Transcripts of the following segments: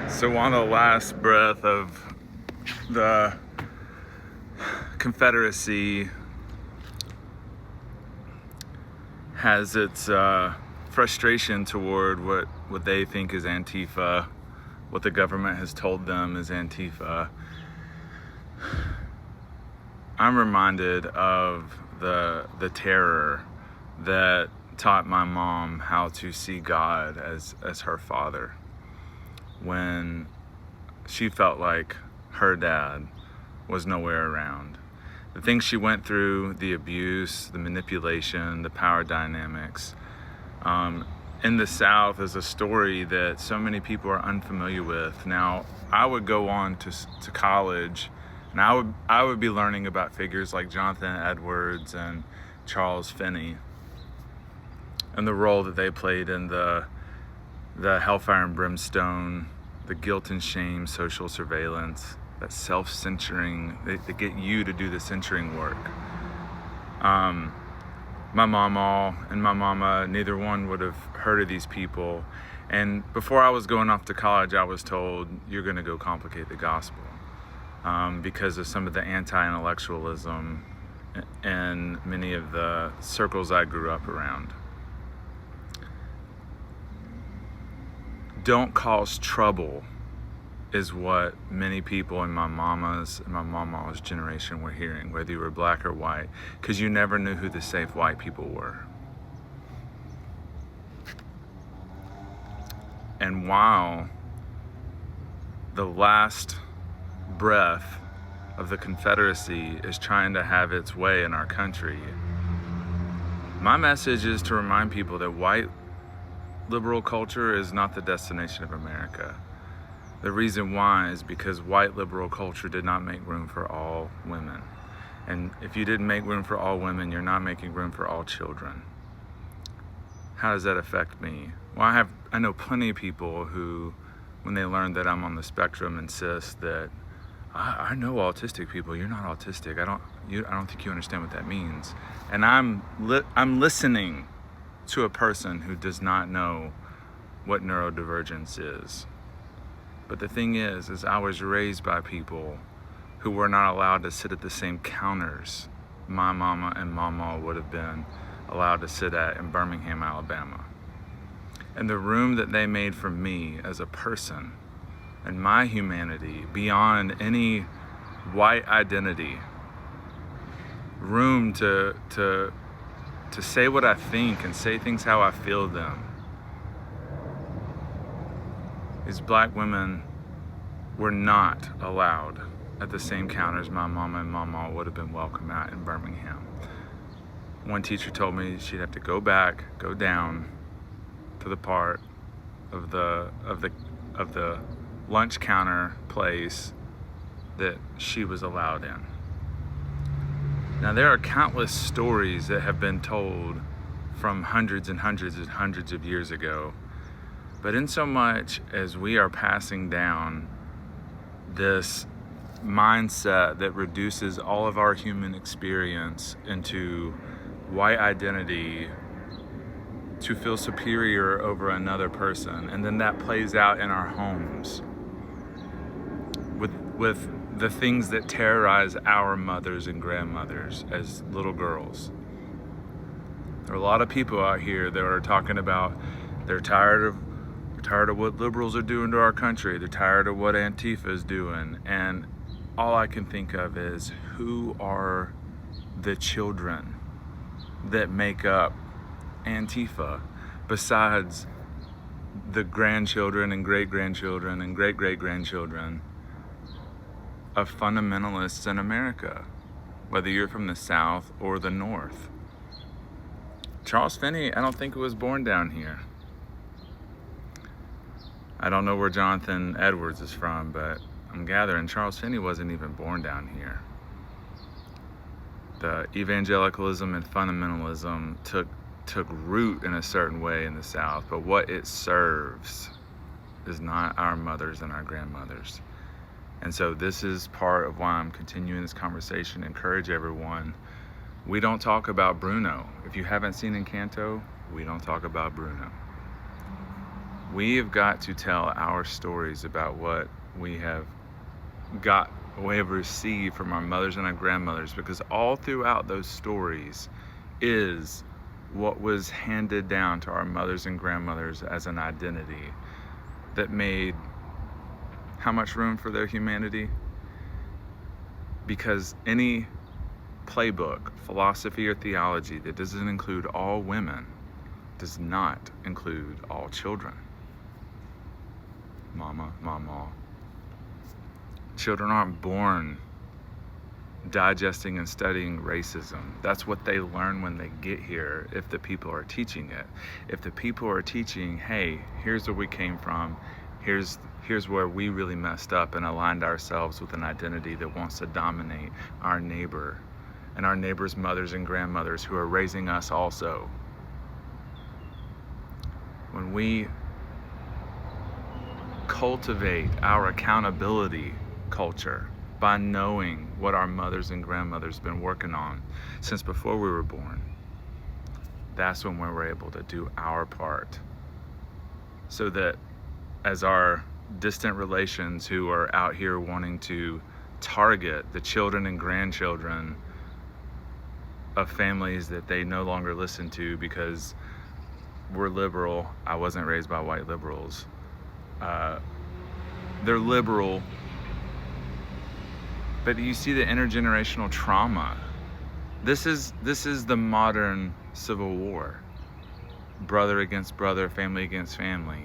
So on the last breath of the Confederacy has its frustration toward what they think is Antifa, what the government has told them is Antifa. I'm reminded of the terror that taught my mom how to see God as her father when she felt like her dad was nowhere around. The things she went through, the abuse, the manipulation, the power dynamics, in the South is a story that so many people are unfamiliar with. Now, I would go on to college, and I would be learning about figures like Jonathan Edwards and Charles Finney and the role that they played in the hellfire and brimstone, the guilt and shame, social surveillance, that self-censoring, they get you to do the censoring work. My mama and my mama, neither one would have heard of these people. And before I was going off to college, I was told, you're gonna go complicate the gospel because of some of the anti-intellectualism in many of the circles I grew up around. Don't cause trouble is what many people in my mama's generation were hearing, whether you were black or white, because you never knew who the safe white people were. And while the last breath of the Confederacy is trying to have its way in our country, my message is to remind people that white liberal culture is not the destination of America. The reason why is because white liberal culture did not make room for all women. And if you didn't make room for all women, you're not making room for all children. How does that affect me? Well, I know plenty of people who, when they learn that I'm on the spectrum, insist that I know autistic people. You're not autistic. I don't think you understand what that means. And I'm listening to a person who does not know what neurodivergence is. But the thing is I was raised by people who were not allowed to sit at the same counters my mama and mama would have been allowed to sit at in Birmingham, Alabama. And the room that they made for me as a person and my humanity beyond any white identity, room to say what I think and say things how I feel them. These black women were not allowed at the same counters my mama and mama would have been welcome at in Birmingham. One teacher told me she'd have to go down to the part of the lunch counter place that she was allowed in. Now, there are countless stories that have been told from hundreds and hundreds and hundreds of years ago. But in so much as we are passing down this mindset that reduces all of our human experience into white identity to feel superior over another person, and then that plays out in our homes with the things that terrorize our mothers and grandmothers as little girls. There are a lot of people out here that are talking about they're tired of what liberals are doing to our country. They're tired of what Antifa is doing. And all I can think of is, who are the children that make up Antifa besides the grandchildren and great-grandchildren and great-great-grandchildren of fundamentalists in America, whether you're from the South or the North? Charles Finney, I don't think was born down here. I don't know where Jonathan Edwards is from, but I'm gathering Charles Finney wasn't even born down here. The evangelicalism and fundamentalism took root in a certain way in the South, but what it serves is not our mothers and our grandmothers. And so this is part of why I'm continuing this conversation. Encourage everyone. We don't talk about Bruno. If you haven't seen Encanto, we don't talk about Bruno. We have got to tell our stories about what we have got, we have received from our mothers and our grandmothers, because all throughout those stories is what was handed down to our mothers and grandmothers as an identity that made how much room for their humanity? Because any playbook, philosophy, or theology that doesn't include all women does not include all children. Mama. Children aren't born digesting and studying racism. That's what they learn when they get here, if the people are teaching it. If the people are teaching, hey, here's where we came from, here's where we really messed up and aligned ourselves with an identity that wants to dominate our neighbor and our neighbor's mothers and grandmothers who are raising us also. When we cultivate our accountability culture by knowing what our mothers and grandmothers have been working on since before we were born, that's when we were able to do our part, so that as our distant relations who are out here wanting to target the children and grandchildren of families that they no longer listen to because we're liberal. I wasn't raised by white liberals. They're liberal, but you see the intergenerational trauma. This is the modern Civil War. Brother against brother, family against family.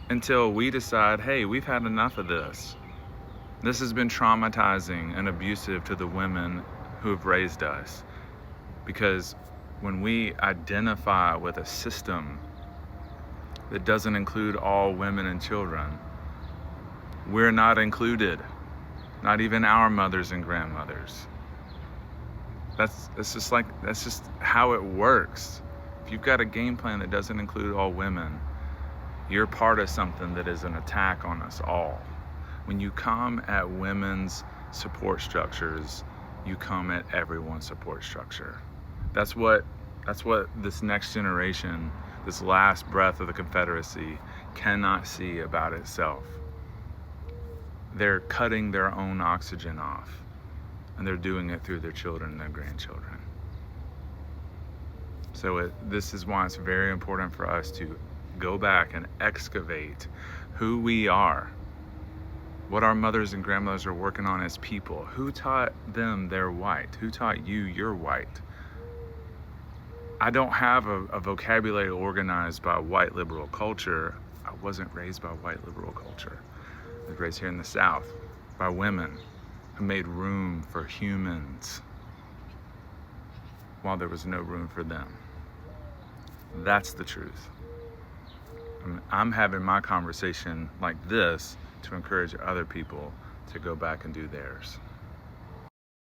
Until we decide, hey, we've had enough of this. This has been traumatizing and abusive to the women who have raised us. Because when we identify with a system that doesn't include all women and children, we're not included. Not even our mothers and grandmothers. That's just how it works. If you've got a game plan that doesn't include all women, you're part of something that is an attack on us all. When you come at women's support structures, you come at everyone's support structure. That's what this next generation, this last breath of the Confederacy, cannot see about itself. They're cutting their own oxygen off, and they're doing it through their children and their grandchildren. So this is why it's very important for us to go back and excavate who we are, what our mothers and grandmothers are working on as people. Who taught them they're white? Who taught you you're white? I don't have a vocabulary organized by white liberal culture. I wasn't raised by white liberal culture. I was raised here in the South by women who made room for humans while there was no room for them. That's the truth. I'm having my conversation like this to encourage other people to go back and do theirs.